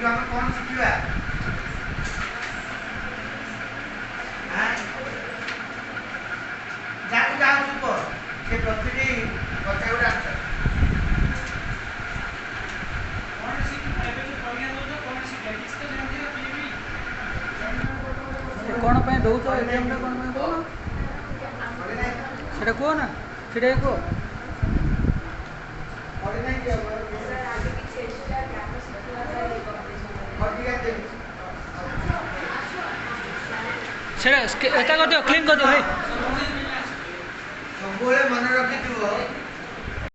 कौन शिखा जाकू जाओ चुप से प्रतिटी कथा गुड़ा कौन पे दौच एग्जाम कौन पे कौन सेटा कहो ना सेटा कहो सेटा एता कर दियो क्लीन कर दियो भाई सब मन रखी